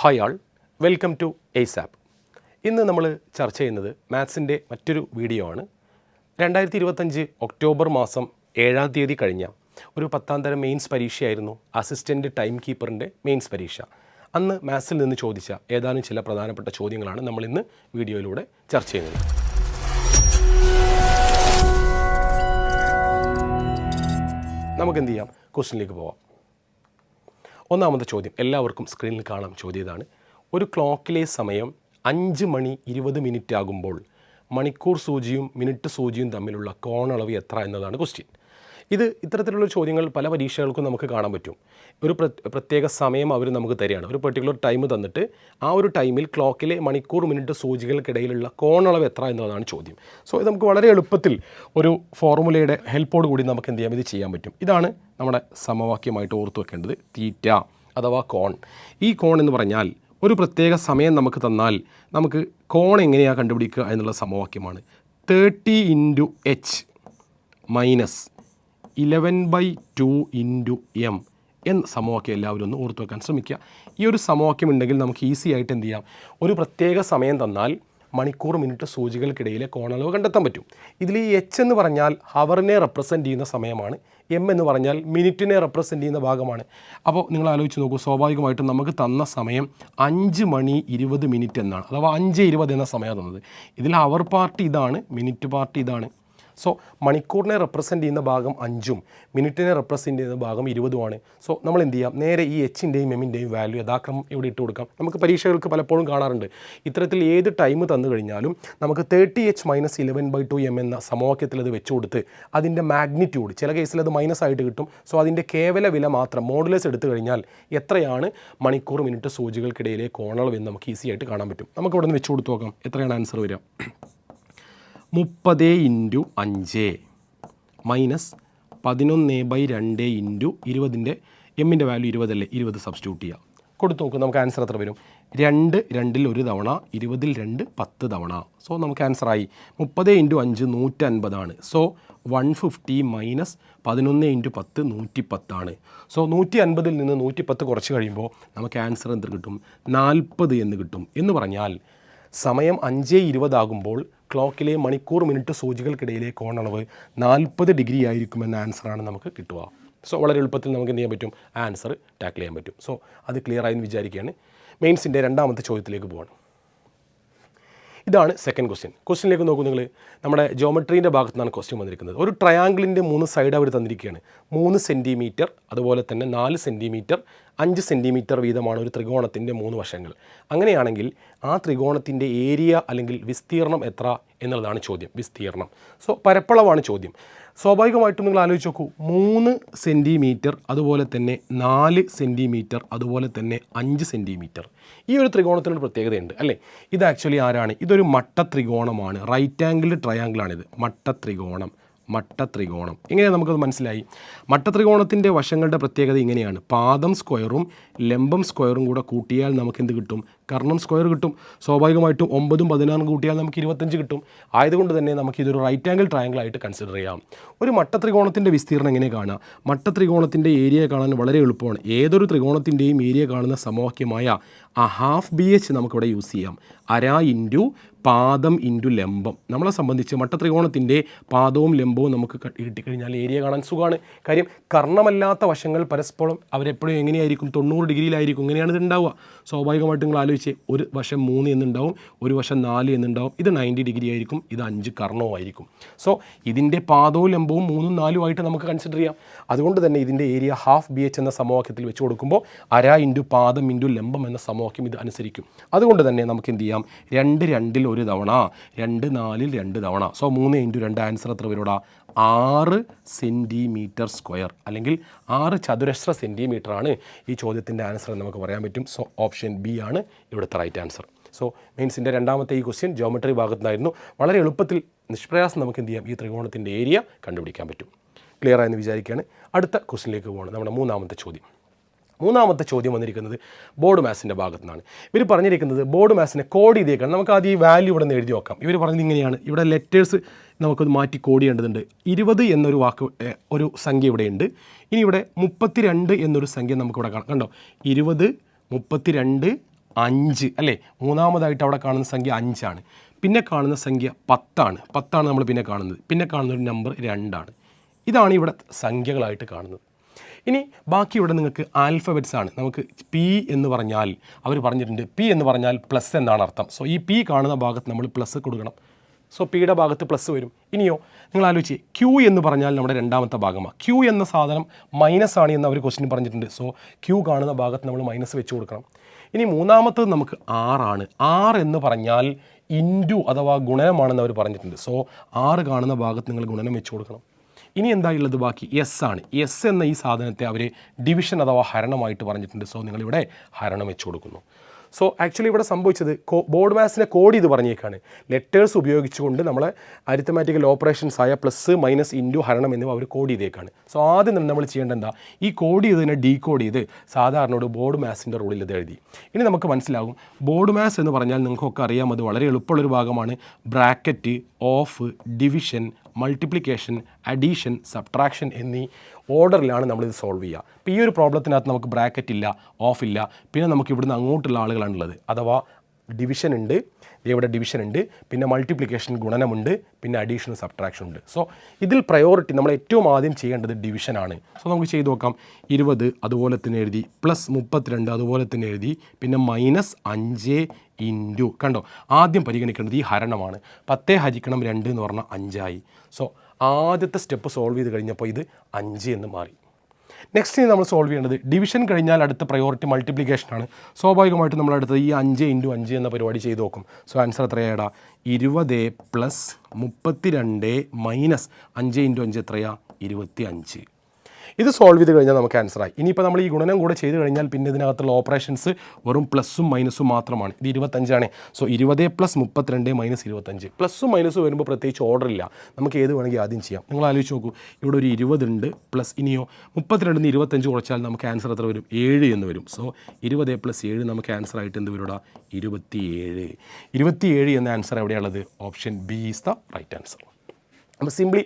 Hi all, welcome to ASAP. ഇന്ന് നമ്മൾ ചർച്ച ചെയ്യുന്നത് മാത്സിൻ്റെ മറ്റൊരു വീഡിയോ ആണ്. 2025 ഒക്ടോബർ മാസം 7-ാം തീയതി കഴിഞ്ഞ ഒരു 10ാം തരം മെയിൻസ് പരീക്ഷയായിരുന്നു അസിസ്റ്റൻറ്റ് ടൈം കീപ്പറിൻ്റെ മെയിൻസ് പരീക്ഷ. അന്ന് മാത്സിൽ നിന്ന് ചോദിച്ച ഏതാനും ചില പ്രധാനപ്പെട്ട ചോദ്യങ്ങളാണ് നമ്മളിന്ന് വീഡിയോയിലൂടെ ചർച്ച ചെയ്യുന്നത്. നമുക്കെന്ത് ചെയ്യാം, ക്വസ്റ്റ്യനിലേക്ക് പോവാം. ഒന്നാമത്തെ ചോദ്യം എല്ലാവർക്കും സ്ക്രീനിൽ കാണാം. ചോദ്യം ഇതാണ്: ഒരു ക്ലോക്കിലെ സമയം 5:20 ആകുമ്പോൾ മണിക്കൂർ സൂചിയും മിനിറ്റ് സൂചിയും തമ്മിലുള്ള കോണളവ് എത്ര എന്നതാണ് ക്വസ്റ്റ്യൻ. ഇത്തരത്തിലുള്ള ചോദ്യങ്ങൾ പല പരീക്ഷകൾക്കും നമുക്ക് കാണാൻ പറ്റും. ഒരു പ്രത്യേക സമയം അവർ നമുക്ക് തരികയാണ്, ഒരു പെർട്ടിക്കുലർ ടൈം തന്നിട്ട് ആ ഒരു ടൈമിൽ ക്ലോക്കിലെ മണിക്കൂർ മിനിറ്റ് സൂചികൾക്കിടയിലുള്ള കോണളവ് എത്ര എന്നതാണ് ചോദ്യം. സോ ഇത് നമുക്ക് വളരെ എളുപ്പത്തിൽ ഒരു ഫോർമുലയുടെ ഹെൽപ്പോട് കൂടി നമുക്ക് എന്ത് ചെയ്യാം, ഇത് ചെയ്യാൻ പറ്റും. ഇതാണ് നമ്മുടെ സമവാക്യമായിട്ട് ഓർത്തു വെക്കേണ്ടത്, തീറ്റ അഥവാ കോൺ. ഈ കോൺ എന്ന് പറഞ്ഞാൽ ഒരു പ്രത്യേക സമയം നമുക്ക് തന്നാൽ നമുക്ക് കോൺ എങ്ങനെയാണ് കണ്ടുപിടിക്കുക എന്നുള്ള സമവാക്യമാണ്. 30 × h മൈനസ് 11/2 × m എന്ന സമവാക്യം എല്ലാവരും ഒന്ന് ഓർത്തു വെക്കാൻ ശ്രമിക്കുക. ഈ ഒരു സമവാക്യം ഉണ്ടെങ്കിൽ നമുക്ക് ഈസി ആയിട്ട് എന്ത് ചെയ്യാം, ഒരു പ്രത്യേക സമയം തന്നാൽ മണിക്കൂർ മിനിറ്റ് സൂചികൾക്കിടയിലെ കോണളവ് കണ്ടെത്താൻ പറ്റും. ഇതിൽ ഈ h എന്ന് പറഞ്ഞാൽ ഹവറിനെ റെപ്രസെൻറ്റ് ചെയ്യുന്ന സമയമാണ്, m എന്ന് പറഞ്ഞാൽ മിനിറ്റിനെ റെപ്രസെൻറ്റ് ചെയ്യുന്ന ഭാഗമാണ്. അപ്പോൾ നിങ്ങൾ ആലോചിച്ച് നോക്കൂ, സ്വാഭാവികമായിട്ടും നമുക്ക് തന്ന സമയം 5:20 എന്നാണ്, അഥവാ 5:20 എന്ന സമയം തന്നത്. ഇതിൽ ഹവർ പാർട്ട് ഇതാണ്, മിനിറ്റ് പാർട്ട് ഇതാണ്. സോ മണിക്കൂറിനെ റെപ്രസെൻറ്റ് ചെയ്യുന്ന ഭാഗം 5ഉം മിനിറ്റിനെ റെപ്രസെൻറ്റ് ചെയ്യുന്ന ഭാഗം 20ഉമാണ്. സോ നമ്മൾ എന്ത് ചെയ്യാം, നേരെ ഈ എച്ചിൻ്റെയും എമ്മിൻ്റെയും വാല്യൂ യഥാക്രമം ഇവിടെ ഇട്ട് കൊടുക്കാം. നമുക്ക് പരീക്ഷകൾക്ക് പലപ്പോഴും കാണാറുണ്ട്, ഇത്തരത്തിൽ ഏത് ടൈം തന്നു കഴിഞ്ഞാലും നമുക്ക് 30h - 11/2 m എന്ന സമവാക്യത്തിൽ അത് വെച്ച് കൊടുത്ത് അതിൻ്റെ മാഗ്നിറ്റ്യൂഡ്, ചില കേസിൽ അത് മൈനസ് ആയിട്ട് കിട്ടും. സോ അതിൻ്റെ കേവല വില മാത്രം മോഡുലസ് എടുത്തു കഴിഞ്ഞാൽ എത്രയാണ് മണിക്കൂർ മിനിറ്റ് സൂചികൾക്കിടയിലെ കോണളവ് എന്ന് നമുക്ക് ഈസി ആയിട്ട് കാണാൻ പറ്റും. നമുക്ക് ഇവിടെ നിന്ന് വെച്ച് കൊടുത്ത് നോക്കാം, എത്രയാണ് ആൻസർ വരിക. 30 × 5 മൈനസ് 11/2 × 20ൻ്റെ എമ്മിൻ്റെ വാല്യൂ 20 അല്ലേ, 20 സബ്സ്റ്റിറ്റ്യൂട്ട് ചെയ്യുക. കൊടുത്തു നോക്കും, നമുക്ക് ആൻസർ എത്ര വരും. 2 2ൽ 1 തവണ, 20ൽ 2 10 തവണ. സോ നമുക്ക് ആൻസറായി 30 × 5 150 ആണ്. സോ 150 മൈനസ് 11 × 10 110 ആണ്. സോ 150ൽ നിന്ന് 110 കുറച്ച് കഴിയുമ്പോൾ നമുക്ക് ആൻസർ എന്ത് കിട്ടും, 40 എന്ന് കിട്ടും. എന്ന് പറഞ്ഞാൽ സമയം 5:20 ആകുമ്പോൾ ക്ലോക്കിലെ മണിക്കൂർ മിനിറ്റ് സൂചികൾക്കിടയിലെ കോണളവ് 40 ഡിഗ്രി ആയിരിക്കുമെന്ന ആൻസറാണ് നമുക്ക് കിട്ടുക. സോ വളരെ എളുപ്പത്തിൽ നമുക്ക് എന്ത് ചെയ്യാൻ പറ്റും, ആൻസർ ടാക്കിൾ ചെയ്യാൻ പറ്റും. സോ അത് ക്ലിയർ ആയെന്ന് വിചാരിക്കുകയാണ്. മെയിൻസിൻ്റെ രണ്ടാമത്തെ ചോദ്യത്തിലേക്ക് പോവാണ്. ഇതാണ് സെക്കൻഡ് ക്വസ്റ്റ്യൻ. ക്വസ്റ്റ്യനിലേക്ക് നോക്കൂ നിങ്ങൾ, നമ്മുടെ ജോമെട്രീൻ്റെ ഭാഗത്തു നിന്നാണ് ക്വസ്റ്റ്യൻ വന്നിരിക്കുന്നത്. ഒരു ട്രയാങ്കിളിൻ്റെ 3 സൈഡ് അവർ തന്നിരിക്കുകയാണ്. 3 സെൻറ്റിമീറ്റർ, അതുപോലെ തന്നെ 4 സെൻറ്റിമീറ്റർ, 5 സെൻറ്റിമീറ്റർ വീതമാണ് ഒരു ത്രികോണത്തിൻ്റെ 3 വശങ്ങൾ. അങ്ങനെയാണെങ്കിൽ ആ ത്രികോണത്തിൻ്റെ ഏരിയ അല്ലെങ്കിൽ വിസ്തീർണം എത്ര എന്നുള്ളതാണ് ചോദ്യം. വിസ്തീർണം. സോ പരപ്പളവാണ് ചോദ്യം. സ്വാഭാവികമായിട്ടും നിങ്ങൾ ആലോചിച്ച് നോക്കൂ, 3 സെൻറ്റിമീറ്റർ, അതുപോലെ തന്നെ 4 സെൻറ്റിമീറ്റർ, അതുപോലെ തന്നെ 5 സെൻറ്റിമീറ്റർ. ഈ ഒരു ത്രികോണത്തിനൊരു പ്രത്യേകതയുണ്ട് അല്ലേ. ഇത് ആക്ച്വലി ആരാണ്, ഇതൊരു മട്ട ത്രികോണമാണ്. Right angle ട്രയാങ്കിളാണിത്. മട്ടത്രികോണം എങ്ങനെയാണ് നമുക്കത് മനസ്സിലായി. മട്ടത്രികോണത്തിൻ്റെ വശങ്ങളുടെ പ്രത്യേകത ഇങ്ങനെയാണ്: പാദം സ്ക്വയറും ലംബം സ്ക്വയറും കൂടെ കൂട്ടിയാൽ നമുക്ക് എന്ത് കിട്ടും, കർണം സ്ക്വയർ കിട്ടും. സ്വാഭാവികമായിട്ടും 9ഉം 16ഉം കൂട്ടിയാൽ നമുക്ക് 25 കിട്ടും. ആയതുകൊണ്ട് തന്നെ നമുക്കിതൊരു റൈറ്റ് ആംഗിൾ ട്രയാങ്കിൾ ആയിട്ട് കൺസിഡർ ചെയ്യാം. ഒരു മട്ടത്രികോണത്തിൻ്റെ വിസ്തീർണം എങ്ങനെ കാണുക, മട്ടത്രികോണത്തിൻ്റെ ഏരിയ കാണാൻ വളരെ എളുപ്പമാണ്. ഏതൊരു ത്രികോണത്തിൻ്റെയും ഏരിയ കാണുന്ന സമവാക്യമായ ആ ½ നമുക്കിവിടെ യൂസ് ചെയ്യാം. അര ഇൻറ്റു പാദം ഇൻറ്റു ലംബം. നമ്മളെ സംബന്ധിച്ച് മട്ടത്രികോണത്തിൻ്റെ പാദവും ലംബവും നമുക്ക് കിട്ടിക്കഴിഞ്ഞാൽ ഏരിയ കാണാൻ സുഖമാണ്. കാര്യം കർണമല്ലാത്ത വശങ്ങൾ പരസ്പരം അവരെപ്പോഴും എങ്ങനെയായിരിക്കും, 90 ഡിഗ്രിയിലായിരിക്കും. ഇങ്ങനെയാണ് ഇത് ഉണ്ടാവുക. സ്വാഭാവികമായിട്ടും നിങ്ങൾ ആലോചിച്ച്, ഒരു വശം 3 എന്നുണ്ടാവും, ഒരു വശം 4 എന്നുണ്ടാവും. ഇത് 90 ഡിഗ്രി ആയിരിക്കും, ഇത് 5 കർണവും ആയിരിക്കും. സോ ഇതിൻ്റെ പാദവും ലംബവും 3ഉം 4ഉം ആയിട്ട് നമുക്ക് കൺസിഡർ ചെയ്യാം. അതുകൊണ്ട് തന്നെ ഇതിൻ്റെ ഏരിയ ½ എന്ന സമവാക്യത്തിൽ വെച്ച് കൊടുക്കുമ്പോൾ അര ഇൻറ്റു പാദം ഇൻറ്റു ലംബം എന്ന സമവാക്യം ഇത് അനുസരിക്കും. അതുകൊണ്ട് തന്നെ നമുക്ക് എന്ത് ചെയ്യാം, 2 2ൽ 1 തവണ, 2 4ൽ 2 തവണ. സോ 3 × 2 ആൻസർ എത്ര വരൂടാ, 6 സെൻറ്റിമീറ്റർ സ്ക്വയർ, അല്ലെങ്കിൽ 6 ചതുരശ്ര സെൻറ്റിമീറ്ററാണ് ഈ ചോദ്യത്തിൻ്റെ ആൻസർ നമുക്ക് പറയാൻ പറ്റും. സോ ഓപ്ഷൻ ബി ആണ് ഇവിടുത്തെ റൈറ്റ് ആൻസർ. സോ മെയിൻസിൻ്റെ രണ്ടാമത്തെ ഈ ക്വസ്റ്റ്യൻ ജോമെട്രി ഭാഗത്തുനിന്നായിരുന്നു. വളരെ എളുപ്പത്തിൽ നിഷ്പ്രയാസം നമുക്ക് എന്ത് ചെയ്യാം, ഈ ത്രികോണത്തിൻ്റെ ഏരിയ കണ്ടുപിടിക്കാൻ പറ്റും. ക്ലിയർ ആയെന്ന് വിചാരിക്കുകയാണ്. അടുത്ത ക്വസ്റ്റ്യനിലേക്ക് പോകണം. നമ്മുടെ മൂന്നാമത്തെ ചോദ്യം വന്നിരിക്കുന്നത് ബോർഡ് മാത്സിൻ്റെ ഭാഗത്തു നിന്നാണ്. ഇവർ പറഞ്ഞിരിക്കുന്നത് ബോർഡ് മാത്സിനെ കോഡ് ചെയ്തേക്കാണ്. നമുക്ക് ആദ്യം ഈ വാല്യൂ ഇവിടെ നിന്ന് എഴുതി നോക്കാം. ഇവർ പറഞ്ഞത് ഇങ്ങനെയാണ്, ഇവിടെ ലെറ്റേഴ്സ് നമുക്കൊന്ന് മാറ്റി കോഡ് ചെയ്യേണ്ടതുണ്ട്. 20 എന്നൊരു ഒരു സംഖ്യ ഇവിടെയുണ്ട്. ഇനി ഇവിടെ 32 എന്നൊരു സംഖ്യ നമുക്കിവിടെ കാണാം. കണ്ടോ, 20, 32, 5 അല്ലേ. മൂന്നാമതായിട്ട് അവിടെ കാണുന്ന സംഖ്യ 5 പിന്നെ കാണുന്ന സംഖ്യ 10 നമ്മൾ പിന്നെ കാണുന്ന ഒരു നമ്പർ 2 ഇതാണ് ഇവിടെ സംഖ്യകളായിട്ട് കാണുന്നത്. ഇനി ബാക്കി ഇവിടെ നിങ്ങൾക്ക് ആൽഫബറ്റ്സ് ആണ്. നമുക്ക് പി എന്ന് പറഞ്ഞാൽ അവർ പറഞ്ഞിട്ടുണ്ട്, പി എന്ന് പറഞ്ഞാൽ പ്ലസ് എന്നാണ് അർത്ഥം. സോ ഈ പി കാണുന്ന ഭാഗത്ത് നമ്മൾ പ്ലസ് കൊടുക്കണം. സോ പിയുടെ ഭാഗത്ത് പ്ലസ് വരും. ഇനിയോ നിങ്ങൾ ആലോചിച്ച് ക്യൂ എന്ന് പറഞ്ഞാൽ നമ്മുടെ രണ്ടാമത്തെ ഭാഗമാണ്. ക്യൂ എന്ന സാധനം മൈനസ് ആണ് എന്ന് അവർ ക്വസ്റ്റ്യൻ പറഞ്ഞിട്ടുണ്ട്. സോ ക്യൂ കാണുന്ന ഭാഗത്ത് നമ്മൾ മൈനസ് വെച്ച് കൊടുക്കണം. ഇനി മൂന്നാമത്തത് നമുക്ക് 6 എന്ന് പറഞ്ഞാൽ ഇൻറ്റു അഥവാ ഗുണനമാണെന്ന് അവർ പറഞ്ഞിട്ടുണ്ട്. സോ 6 കാണുന്ന ഭാഗത്ത് നിങ്ങൾ ഗുണനം വെച്ച് കൊടുക്കണം. ഇനി എന്താ ഉള്ളത് ബാക്കി എസ് ആണ്. എസ് എന്ന ഈ സാധനത്തെ അവർ ഡിവിഷൻ അഥവാ ഹരണമായിട്ട് പറഞ്ഞിട്ടുണ്ട്. സോ നിങ്ങളിവിടെ ഹരണം വെച്ച് കൊടുക്കുന്നു. സോ ആക്ച്വലി ഇവിടെ സംഭവിച്ചത് ബോർഡ് മാത്സിൻ്റെ കോഡ് ഇത് പറഞ്ഞേക്കാണ്. ലെറ്റേഴ്സ് ഉപയോഗിച്ചുകൊണ്ട് നമ്മളെ അരിത്തമാറ്റിക്കൽ ഓപ്പറേഷൻസ് ആയ പ്ലസ് മൈനസ് ഇൻറ്റു ഹരണം എന്നിവ അവർ കോഡ് ചെയ്തേക്കാണ്. സോ ആദ്യം തന്നെ നമ്മൾ ചെയ്യേണ്ട എന്താ, ഈ കോഡ് ചെയ്തതിനെ ഡീകോഡ് ചെയ്ത് സാധാരണ ഒരു ബോർഡ് മാത്സിൻ്റെ റൂളിൽ ഇത് എഴുതി. ഇനി നമുക്ക് മനസ്സിലാകും ബോർഡ് മാത്സ് എന്ന് പറഞ്ഞാൽ നിങ്ങൾക്കൊക്കെ അറിയാം, അത് വളരെ എളുപ്പമുള്ളൊരു ഭാഗമാണ്. Bracket, of, division, multiplication, addition, subtraction എന്നീ ഓർഡറിലാണ് നമ്മളിത് സോൾവ് ചെയ്യുക. അപ്പോൾ ഈ ഒരു പ്രോബ്ലത്തിനകത്ത് നമുക്ക് ബ്രാക്കറ്റ് ഇല്ല, ഓഫ് ഇല്ല, പിന്നെ നമുക്ക് ഇവിടുന്ന് അങ്ങോട്ടുള്ള ആളുകളാണുള്ളത്. അഥവാ ഡിവിഷൻ ഉണ്ട്, ഇവിടെ ഡിവിഷൻ ഉണ്ട്, പിന്നെ മൾട്ടിപ്ലിക്കേഷൻ ഗുണനമുണ്ട്, പിന്നെ അഡീഷൻ സബ്ട്രാക്ഷൻ ഉണ്ട്. സോ ഇതിൽ പ്രയോറിറ്റി നമ്മൾ ഏറ്റവും ആദ്യം ചെയ്യേണ്ടത് ഡിവിഷനാണ്. സോ നമുക്ക് ചെയ്ത് നോക്കാം. 20 അതുപോലെ തന്നെ എഴുതി, പ്ലസ് 32 അതുപോലെ തന്നെ എഴുതി, പിന്നെ -5 ഇൻറ്റു. കണ്ടോ, ആദ്യം പരിഗണിക്കേണ്ടത് ഈ ഹരണമാണ്. 10 ഹരിക്കണം 2 എന്ന് പറഞ്ഞാൽ 5 സോ ആദ്യത്തെ സ്റ്റെപ്പ് സോൾവ് ചെയ്ത് കഴിഞ്ഞപ്പോൾ ഇത് 5 എന്ന് മാറി. നെക്സ്റ്റ് നമ്മൾ സോൾവ് ചെയ്യേണ്ടത് ഡിവിഷൻ കഴിഞ്ഞാൽ അടുത്ത പ്രയോറിറ്റി മൾട്ടിപ്ലിക്കേഷനാണ്. സ്വാഭാവികമായിട്ട് നമ്മൾ അടുത്തത് ഈ 5 ഇൻറ്റു 5 എന്ന പരിപാടി ചെയ്ത് നോക്കും. സോ ആൻസർ എത്രയാടാ? 20 പ്ലസ് 32 മൈനസ് 5 ഇൻറ്റു 5 എത്രയാ? 25. ഇത് സോൾവ് ചെയ്ത് കഴിഞ്ഞാൽ നമുക്ക് ആൻസറായി. ഇനിയിപ്പോൾ നമ്മൾ ഈ ഗുണനം കൂടെ ചെയ്ത് കഴിഞ്ഞാൽ പിന്നെ ഇതിനകത്തുള്ള ഓപ്പറേഷൻസ് വെറും പ്ലസ്സും മൈനസും മാത്രമാണ്. ഇത് 25. So 20 plus 32 minus 25. പ്ലസ്സും മൈനസും വരുമ്പോൾ പ്രത്യേകിച്ച് ഓർഡർ ഇല്ല, നമുക്ക് ഏത് വേണമെങ്കിൽ ആദ്യം ചെയ്യാം. നിങ്ങൾ ആലോചിച്ച് നോക്കൂ, ഇവിടെ ഒരു 20 ഉണ്ട്, പ്ലസ് ഇനിയോ 32 25 കുറച്ചാൽ നമുക്ക് ആൻസർ എത്ര വരും? 7 എന്ന് വരും. സോ 20 പ്ലസ് 7 നമുക്ക് ആൻസർ ആയിട്ട് എന്ത് വരും? 27 എന്ന ആൻസർ എവിടെയുള്ളത്? Option B is the right answer. അപ്പോൾ സിംപ്ലി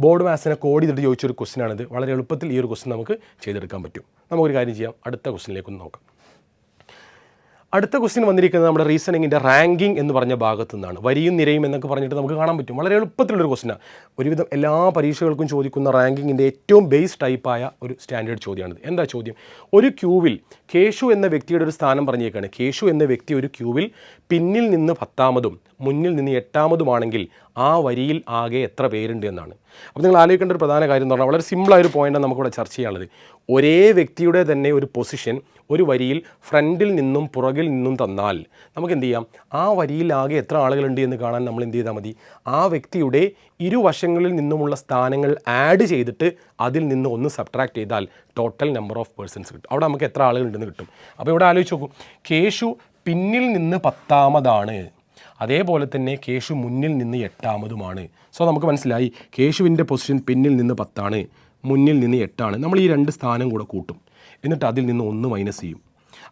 ബോർഡ് മാത്സിനെ കോഡ് ചെയ്തിട്ട് ചോദിച്ചൊരു ക്വസ്റ്റ്യനാണിത്. വളരെ എളുപ്പത്തിൽ ഈ ഒരു ക്വസ്റ്റ്യൻ നമുക്ക് ചെയ്തെടുക്കാൻ പറ്റും. നമുക്കൊരു കാര്യം ചെയ്യാം, അടുത്ത ക്വസ്റ്റ്യനിലേക്കൊന്ന് നോക്കാം. അടുത്ത ക്വസ്റ്റ്യൻ വന്നിരിക്കുന്നത് നമ്മുടെ റീസണിങ്ങിൻ്റെ റാങ്കിങ് എന്ന് പറഞ്ഞ ഭാഗത്തു നിന്നാണ്. വരിയും നിരയും എന്നൊക്കെ പറഞ്ഞിട്ട് നമുക്ക് കാണാൻ പറ്റും. വളരെ എളുപ്പത്തിലുള്ളൊരു ക്വസ്റ്റ്യനാണ്. ഒരുവിധം എല്ലാ പരീക്ഷകൾക്കും ചോദിക്കുന്ന റാങ്കിങ്ങിൻ്റെ ഏറ്റവും ബേസ് ടൈപ്പായ ഒരു സ്റ്റാൻഡേർഡ് ചോദ്യമാണിത്. എന്താ ചോദ്യം? ഒരു ക്യൂവിൽ കേശു എന്ന വ്യക്തിയുടെ ഒരു സ്ഥാനം പറഞ്ഞേക്കാണ്. കേശു എന്ന വ്യക്തി ഒരു ക്യൂവിൽ പിന്നിൽ നിന്ന് 10ാമതും മുന്നിൽ നിന്ന് 8ാമതുമാണെങ്കിൽ ആ വരിയിൽ ആകെ എത്ര പേരുണ്ട് എന്നാണ്. അപ്പോൾ നിങ്ങൾ ആലോചിക്കേണ്ട ഒരു പ്രധാന കാര്യം എന്ന് പറഞ്ഞാൽ വളരെ സിമ്പിളായൊരു പോയിൻ്റാണ് നമുക്കിവിടെ ചർച്ച ചെയ്യാനുള്ളത്. ഒരേ വ്യക്തിയുടെ തന്നെ ഒരു പൊസിഷൻ ഒരു വരിയിൽ ഫ്രണ്ടിൽ നിന്നും പുറകിൽ നിന്നും തന്നാൽ നമുക്ക് എന്ത് ചെയ്യാം? ആ വരിയിൽ ആകെ എത്ര ആളുകളുണ്ട് എന്ന് കാണാൻ നമ്മൾ എന്ത് ചെയ്താൽ മതി? ആ വ്യക്തിയുടെ ഇരുവശങ്ങളിൽ നിന്നുമുള്ള സ്ഥാനങ്ങൾ ആഡ് ചെയ്തിട്ട് അതിൽ നിന്ന് 1 സബ്ട്രാക്ട് ചെയ്താൽ ടോട്ടൽ നമ്പർ ഓഫ് പേഴ്സൺസ് കിട്ടും. അവിടെ നമുക്ക് എത്ര ആളുകളുണ്ടെന്ന് കിട്ടും. അപ്പോൾ ഇവിടെ ആലോചിച്ച് നോക്കൂ, കേശു പിന്നിൽ നിന്ന് 10ാമതാണ്, അതേപോലെ തന്നെ കേശു മുന്നിൽ നിന്ന് 8ാമതുമാണ്. സോ നമുക്ക് മനസ്സിലായി കേശുവിൻ്റെ പൊസിഷൻ പിന്നിൽ നിന്ന് 10 മുന്നിൽ നിന്ന് 8. നമ്മൾ ഈ 2 സ്ഥാനം കൂടെ കൂട്ടും, എന്നിട്ട് അതിൽ നിന്ന് 1 മൈനസ് ചെയ്യും.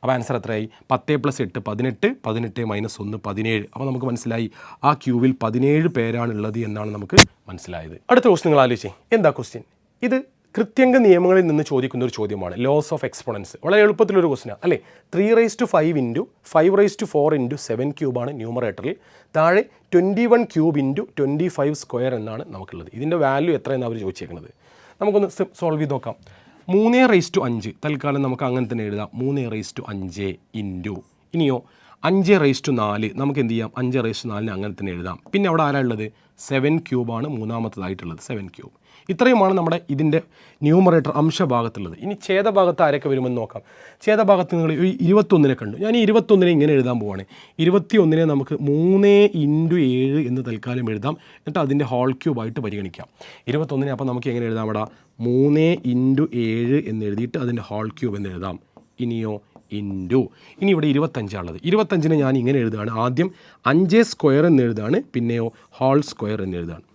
അപ്പോൾ ആൻസർ എത്രയായി? 10 + 8 18, 18 - 1 17. അപ്പോൾ നമുക്ക് മനസ്സിലായി ആ ക്യൂവിൽ 17 പേരാണുള്ളത് എന്നാണ് നമുക്ക് മനസ്സിലായത്. അടുത്ത ക്വസ്റ്റ്യൻ നിങ്ങൾ ആലോചിച്ചേ, എന്താ ക്വസ്റ്റ്യൻ? ഇത് കൃത്യംഗ നിയമങ്ങളിൽ നിന്ന് ചോദിക്കുന്ന ഒരു ചോദ്യമാണ്. Laws of exponents. വളരെ എളുപ്പത്തിലൊരു ക്വസ്റ്റ്യനാണ് അല്ലേ. 3⁵5 ഇൻറ്റു 5⁴ ഇൻറ്റു 7 ക്യൂബാണ് ന്യൂമറേറ്ററിൽ. താഴെ 21 ക്യൂബ് ഇൻറ്റു 25 സ്ക്വയർ എന്നാണ് നമുക്കുള്ളത്. ഇതിൻ്റെ വാല്യൂ എത്രയെന്ന് അവർ ചോദിച്ചേക്കുന്നത്. നമുക്കൊന്ന് സോൾവ് ചെയ്ത് നോക്കാം. 3⁵5 തൽക്കാലം നമുക്ക് അങ്ങനെ തന്നെ എഴുതാം. 3⁵5 ഇൻറ്റു ഇനിയോ 5⁴ നമുക്ക് എന്ത് ചെയ്യാം? 5⁴ അങ്ങനെ തന്നെ എഴുതാം. പിന്നെ അവിടെ ആരാ ഉള്ളത്? 7 ക്യൂബാണ് മൂന്നാമത്തതായിട്ടുള്ളത്. 7 ക്യൂബ്. ഇത്രയുമാണ് നമ്മുടെ ഇതിൻ്റെ ന്യൂമറേറ്റർ അംശഭാഗത്തുള്ളത്. ഇനി ഛേദഭാഗത്ത് ആരൊക്കെ വരുമെന്ന് നോക്കാം. ഛേദഭാഗത്ത് നിങ്ങൾ 21 കണ്ടു. ഞാൻ ഈ 21 ഇങ്ങനെ എഴുതാൻ പോവാണ്. 21 നമുക്ക് 3 × 7 എന്ന് തൽക്കാലം എഴുതാം. എന്നിട്ട് അതിൻ്റെ ഹോൾ ക്യൂബായിട്ട് പരിഗണിക്കാം. 21 അപ്പോൾ നമുക്ക് എങ്ങനെ എഴുതാം? അവിടെ 3 × 7 എന്ന് എഴുതിയിട്ട് അതിൻ്റെ ഹോൾ ക്യൂബ് എന്ന് എഴുതാം. ഇനിയോ ഇൻറ്റു ഇനി ഇവിടെ 25 25 ഞാൻ ഇങ്ങനെ എഴുതുകയാണ്. ആദ്യം 5² എന്ന് എഴുതാണ്, പിന്നെയോ ഹോൾ സ്ക്വയർ എന്ന് എഴുതാണ്.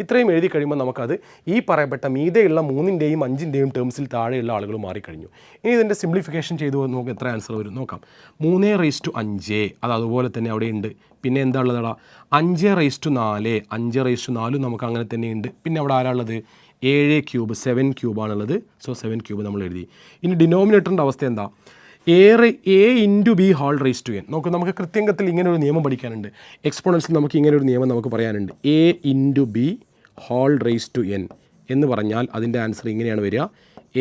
ഇത്രയും എഴുതി കഴിയുമ്പോൾ നമുക്കത് ഈ പറയപ്പെട്ട മീതെയുള്ള 3ൻ്റെയും 5ൻ്റെയും ടേംസിൽ താഴെയുള്ള ആളുകൾ മാറിക്കഴിഞ്ഞു. ഇനി ഇതിൻ്റെ സിംപ്ലിഫിക്കേഷൻ ചെയ്തു നമുക്ക് എത്ര ആൻസർ വരും നോക്കാം. 3⁵5 അത് അതുപോലെ തന്നെ അവിടെ ഉണ്ട്. പിന്നെ എന്താ ഉള്ളതാ? 5⁴ 5⁴ നമുക്ക് അങ്ങനെ തന്നെ ഉണ്ട്. പിന്നെ അവിടെ ആരാ ഉള്ളത്? 7 ക്യൂബ് 7 ക്യൂബാണുള്ളത്. സോ 7 ക്യൂബ് നമ്മൾ എഴുതി. ഇനി ഡിനോമിനേറ്ററിൻ്റെ അവസ്ഥ എന്താ? A into B whole raise to N. നമുക്ക് കൃത്യങ്കത്തിൽ ഇങ്ങനെ ഒരു നിയമം പഠിക്കാനുണ്ട്. എക്സ്പോണൻസിൽ നമുക്ക് ഇങ്ങനെ ഒരു നിയമം നമുക്ക് പറയാനുണ്ട്. A into B whole raise to N എന്ന് പറഞ്ഞാൽ അതിൻ്റെ ആൻസർ ഇങ്ങനെയാണ് വരിക,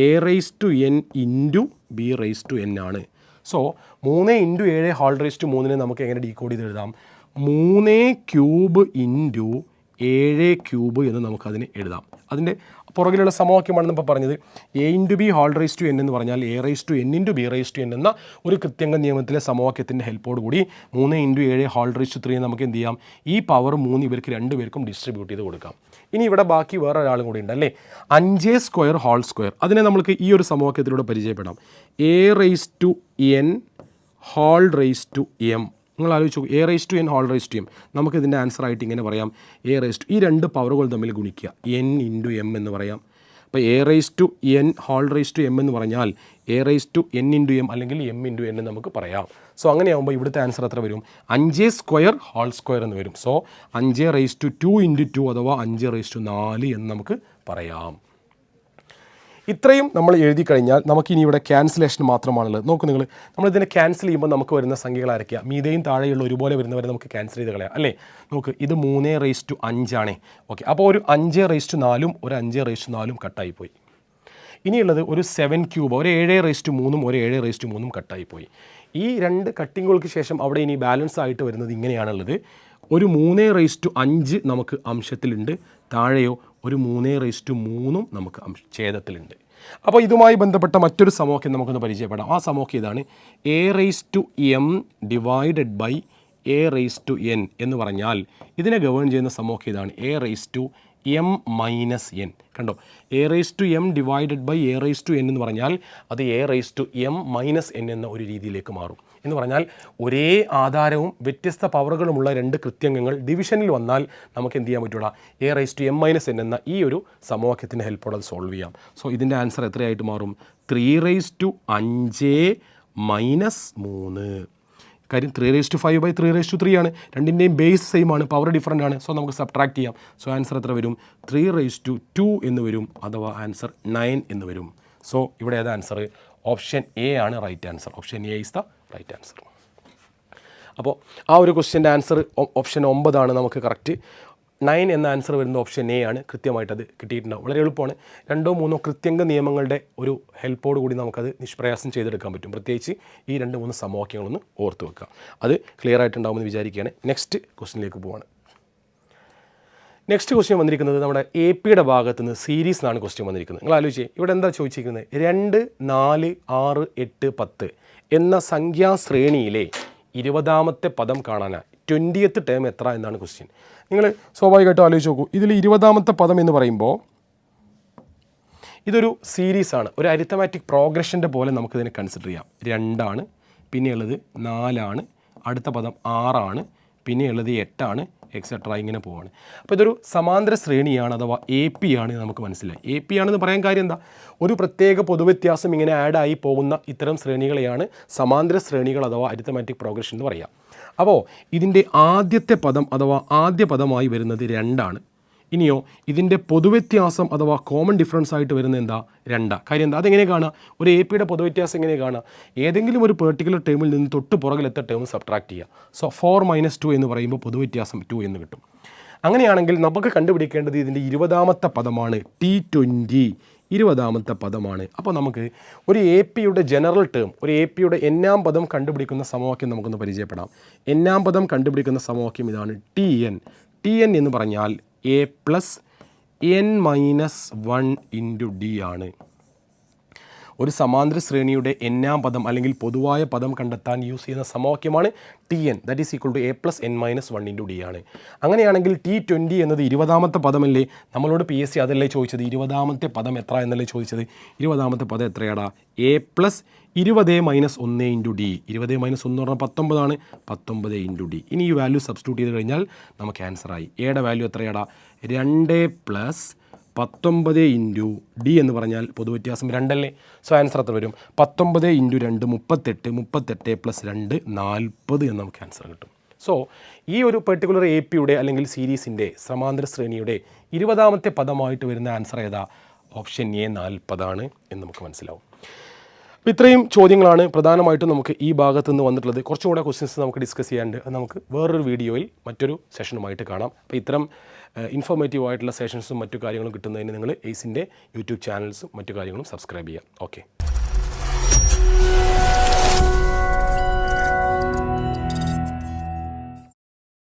A raise to N into B raise to N ആണ്. So 3 into 7 whole raise to 3 നമുക്ക് എങ്ങനെ ഡീകോഡ് ചെയ്ത് എഴുതാം? 3 ക്യൂബ് ഇൻറ്റു 7 ക്യൂബ് എന്ന് നമുക്കതിന് എഴുതാം. അതിൻ്റെ പുറകിലുള്ള സമവാക്യമാണ് ഇപ്പോൾ പറഞ്ഞത്. A into B whole raise to N എന്ന് പറഞ്ഞാൽ A raise to N into B raise to N എന്ന ഒരു കൃത്യംഗ നിയമത്തിലെ സമവാക്യത്തിൻ്റെ ഹെൽപ്പോട് കൂടി 3 ഇൻറ്റു 7 ഹോൾ റേസ് ടു 3 നമുക്ക് എന്ത് ചെയ്യാം? ഈ പവർ 3 ഇവർക്ക് 2 പേർക്കും ഡിസ്ട്രിബ്യൂട്ട് ചെയ്ത് കൊടുക്കാം. ഇനി ഇവിടെ ബാക്കി വേറെ ഒരാളും കൂടി ഉണ്ട് അല്ലേ, 5 സ്ക്വയർ ഹോൾ സ്ക്വയർ. അതിനെ നമുക്ക് ഈ ഒരു സമവാക്യത്തിലൂടെ പരിചയപ്പെടാം. A raise to N whole raise to M. നിങ്ങൾ ആലോചിച്ച് നോക്കും, A raise to N whole raise to M. നമുക്ക് ഇതിൻ്റെ ആൻസർ ആയിട്ട് ഇങ്ങനെ പറയാം, എ റേസ് ടു ഈ 2 പവറുകൾ തമ്മിൽ ഗുണിക്കുക, എൻ ഇൻറ്റു എം എന്ന് പറയാം. അപ്പോൾ A raise to N whole raise to M എന്ന് പറഞ്ഞാൽ A raise to N into M അല്ലെങ്കിൽ എം ഇൻറ്റു എൻ നമുക്ക് പറയാം. സോ അങ്ങനെയാകുമ്പോൾ ഇവിടുത്തെ ആൻസർ എത്ര വരും? 5 സ്ക്വയർ ഹോൾ സ്ക്വയർ എന്ന് വരും. സോ 5 റേസ് ടു 2 ഇൻറ്റു 2 അഥവാ 5 റേസ് ടു 4 എന്ന് നമുക്ക് പറയാം. ഇത്രയും നമ്മൾ എഴുതി കഴിഞ്ഞാൽ നമുക്കിനി ഇവിടെ ക്യാൻസലേഷൻ മാത്രമാണുള്ളത്. നോക്കൂ നിങ്ങൾ, നമ്മളിതിനെ ക്യാൻസൽ ചെയ്യുമ്പോൾ നമുക്ക് വരുന്ന സംഖ്യകൾ ആരൊക്കെയാണ്? മീതയും താഴെയുള്ള ഒരുപോലെ വരുന്നവരെ നമുക്ക് ക്യാൻസൽ ചെയ്ത് കളയാം അല്ലേ. നോക്ക്, ഇത് 3 റേസ് ടു 5 ആണേ. ഓക്കെ, അപ്പോൾ ഒരു 5 റേസ് ടു 4 ഒരു 5 റേസ് ടു 4 കട്ടായിപ്പോയി. ഇനിയുള്ളത് ഒരു 7 ക്യൂബ്, ഒരു 7 റേസ് ടു 3 ഒരു 7 റേസ് ടു 3 കട്ടായിപ്പോയി. ഈ 2 കട്ടിങ്ങുകൾക്ക് ശേഷം അവിടെ ഇനി ബാലൻസ് ആയിട്ട് വരുന്നത് ഇങ്ങനെയാണുള്ളത്. ഒരു 3 റേസ് ടു 5 നമുക്ക് അംശത്തിലുണ്ട്, താഴെയോ ഒരു 3 റേസ് ടു 3 നമുക്ക് ഛേദത്തിലുണ്ട്. അപ്പോൾ ഇതുമായി ബന്ധപ്പെട്ട മറ്റൊരു സമവാക്യം നമുക്കൊന്ന് പരിചയപ്പെടാം. ആ സമവാക്യം ഇതാണ്, A raise to M divided by A raise to N എന്ന് പറഞ്ഞാൽ ഇതിനെ ഗവേൺ ചെയ്യുന്ന സമവാക്യം ഇതാണ്, A raise to M minus N. കണ്ടോ, A raise to M divided by A raise to N എന്ന് പറഞ്ഞാൽ അത് A raise to M minus N എന്ന ഒരു രീതിയിലേക്ക് മാറും. എന്ന് പറഞ്ഞാൽ ഒരേ ആധാരവും വ്യത്യസ്ത പവറുകളുമുള്ള 2 കൃത്യംഗങ്ങൾ ഡിവിഷനിൽ വന്നാൽ നമുക്ക് എന്ത് ചെയ്യാൻ പറ്റൂടാ? A raise to M minus N എന്ന ഈ ഒരു സമവാക്യത്തിൻ്റെ ഹെൽപ്പോടെ അത് സോൾവ് ചെയ്യാം. സോ ഇതിൻ്റെ ആൻസർ എത്രയായിട്ട് മാറും? 3 റേസ് ടു 5 മൈനസ് 3. കാര്യം 3 raise to 5 by 3 raise to 3 ആണ്. രണ്ടിൻ്റെയും ബേസ് സെയിം ആണ്, പവർ ഡിഫറൻ്റ് ആണ്. സോ നമുക്ക് സബ്ട്രാക്ട് ചെയ്യാം. സോ ആൻസർ എത്ര വരും? 3 റേസ് ടു 2 എന്ന് വരും, അഥവാ ആൻസർ 9 എന്ന് വരും. സോ ഇവിടെ ഏതാ ആൻസർ? ഓപ്ഷൻ എ ആണ് right answer. Option A is the right answer. അപ്പോൾ ആ ഒരു ക്വസ്റ്റ്യൻ്റെ ആൻസർ ഓപ്ഷൻ 9 ആണ് നമുക്ക് കറക്റ്റ്. 9 എന്ന ആൻസർ വരുന്ന ഓപ്ഷൻ എ ആണ്. കൃത്യമായിട്ടത് കിട്ടിയിട്ടുണ്ടാവും. വളരെ എളുപ്പമാണ്. 2-3 കൃത്യംഗ നിയമങ്ങളുടെ ഒരു ഹെൽപ്പോട് കൂടി നമുക്കത് നിഷ്പ്രയാസം ചെയ്തെടുക്കാൻ പറ്റും. പ്രത്യേകിച്ച് ഈ 2-3 സമവാക്യങ്ങളൊന്ന് ഓർത്ത് വെക്കുക. അത് ക്ലിയർ ആയിട്ടുണ്ടാവുമെന്ന് വിചാരിക്കുകയാണ്. നെക്സ്റ്റ് ക്വസ്റ്റ്യനിലേക്ക് പോവാണ്. നെക്സ്റ്റ് ക്വസ്റ്റ്യൻ വന്നിരിക്കുന്നത് നമ്മുടെ എ പിയുടെ ഭാഗത്ത് നിന്ന് സീരീസ് എന്നാണ് ക്വസ്റ്റ്യൻ വന്നിരിക്കുന്നത്. നിങ്ങൾ ആലോചിച്ച്, ഇവിടെ എന്താ ചോദിച്ചിരിക്കുന്നത്? 2, 4, 6, 8, 10 എന്ന സംഖ്യാശ്രേണിയിലെ 20ാമത്തെ പദം കാണാനാണ്. 20th ടേം എത്ര എന്നാണ് ക്വസ്റ്റ്യൻ. നിങ്ങൾ സ്വാഭാവികമായിട്ടും ആലോചിച്ച് നോക്കൂ. ഇതിൽ 20ാമത്തെ പദം എന്ന് പറയുമ്പോൾ ഇതൊരു സീരീസാണ്, ഒരു അരിത്തമാറ്റിക് പ്രോഗ്രഷൻ്റെ പോലെ നമുക്കിതിനെ കൺസിഡർ ചെയ്യാം. 2 ആണ്, പിന്നെയുള്ളത് 4 ആണ്, അടുത്ത പദം 6 ആണ്, പിന്നെയുള്ളത് 8 ആണ്, എക്സെട്ര ഇങ്ങനെ പോവാണ്. അപ്പോൾ ഇതൊരു സമാന്തര ശ്രേണിയാണ്, അഥവാ എ പി ആണ് നമുക്ക് മനസ്സിലായി. എ പി ആണെന്ന് പറയാൻ കാര്യം എന്താ? ഒരു പ്രത്യേക പൊതുവ്യത്യാസം ഇങ്ങനെ ആഡായി പോകുന്ന ഇത്തരം ശ്രേണികളെയാണ് സമാന്തര ശ്രേണികൾ അഥവാ അരിത്തമാറ്റിക് പ്രോഗ്രഷൻ എന്ന് പറയുക. അപ്പോൾ ഇതിൻ്റെ ആദ്യത്തെ പദം അഥവാ ആദ്യ പദമായി വരുന്നത് 2 ആണ്. ഇനിയോ ഇതിൻ്റെ പൊതുവ്യത്യാസം അഥവാ കോമൺ ഡിഫറൻസ് ആയിട്ട് വരുന്നത് എന്താ? 2. കാര്യം എന്താ? അതെങ്ങനെ കാണുക? ഒരു എ പിയുടെ പൊതുവ്യത്യാസം എങ്ങനെ കാണുക? ഏതെങ്കിലും ഒരു പെർട്ടിക്കുലർ ടേമിൽ നിന്ന് തൊട്ട് പുറകിലത്തെ ടേം സബ്ട്രാക്ട് ചെയ്യുക. സോ 4 - 2 എന്ന് പറയുമ്പോൾ പൊതുവ്യത്യാസം 2 എന്ന് കിട്ടും. അങ്ങനെയാണെങ്കിൽ നമുക്ക് കണ്ടുപിടിക്കേണ്ടത് ഇതിൻ്റെ 20ാമത്തെ പദമാണ്. T20 20ാമത്തെ പദമാണ്. അപ്പോൾ നമുക്ക് ഒരു എ പിയുടെ ജനറൽ ടേം, ഒരു എ പിയുടെ n-ാം പദം കണ്ടുപിടിക്കുന്ന സമവാക്യം നമുക്കൊന്ന് പരിചയപ്പെടാം. n-ാം പദം കണ്ടുപിടിക്കുന്ന സമവാക്യം ഇതാണ്, Tn എന്ന് പറഞ്ഞാൽ a + n-1 × d ആണ്. ഒരു സമാന്തര ശ്രേണിയുടെ n-ാം പദം അല്ലെങ്കിൽ പൊതുവായ പദം കണ്ടെത്താൻ യൂസ് ചെയ്യുന്ന സമവാക്യമാണ് Tn, that is equal to a + n-1 × d ആണ്. അങ്ങനെയാണെങ്കിൽ T20 എന്നത് 20ാമത്തെ പദമല്ലേ? നമ്മളോട് PSC അതല്ലേ ചോദിച്ചത്? 20ാമത്തെ പദം എത്ര എന്നല്ലേ ചോദിച്ചത്? 20ാമത്തെ പദം എത്രയാടാ? a + 20 - 1 × d. 20 - 1 എന്ന് പറഞ്ഞാൽ 19 ആണ്. 19 × d. ഇനി ഈ വാല്യൂ സബ്സ്റ്റിറ്റ്യൂട്ട് ചെയ്ത് കഴിഞ്ഞാൽ നമുക്ക് ആൻസറായി. എയുടെ വാല്യൂ എത്രയാടാ? 2 + 19 × d എന്ന് പറഞ്ഞാൽ പൊതുവ്യത്യാസം 2 അല്ലേ? സോ ആൻസർ എത്ര വരും? 19 × 2 38, 38 + 2 40 എന്ന് നമുക്ക് ആൻസർ കിട്ടും. സോ ഈ ഒരു പെർട്ടിക്കുലർ എ പിയുടെ അല്ലെങ്കിൽ സീരീസിൻ്റെ സമാന്തര ശ്രേണിയുടെ 20ാമത്തെ പദമായിട്ട് വരുന്ന ആൻസർ ഏതാ? ഓപ്ഷൻ എ 40 ആണ് എന്ന് നമുക്ക് മനസ്സിലാവും. അപ്പോൾ ഇത്രയും ചോദ്യങ്ങളാണ് പ്രധാനമായിട്ടും നമുക്ക് ഈ ഭാഗത്തു നിന്ന് വന്നിട്ടുള്ളത്. കുറച്ചും കൂടെ ക്വസ്റ്റ്യൻസ് നമുക്ക് ഡിസ്കസ് ചെയ്യാനുണ്ട്. അത് നമുക്ക് വേറൊരു വീഡിയോയിൽ മറ്റൊരു സെഷനുമായിട്ട് കാണാം. അപ്പോൾ ഇത്തരം ഇൻഫോർമേറ്റീവ് ആയിട്ടുള്ള സെഷൻസും മറ്റു കാര്യങ്ങളും കിട്ടുന്നതിന് നിങ്ങൾ എയ്സിൻ്റെ യൂട്യൂബ് ചാനൽസും മറ്റു കാര്യങ്ങളും സബ്സ്ക്രൈബ് ചെയ്യാം. ഓക്കെ.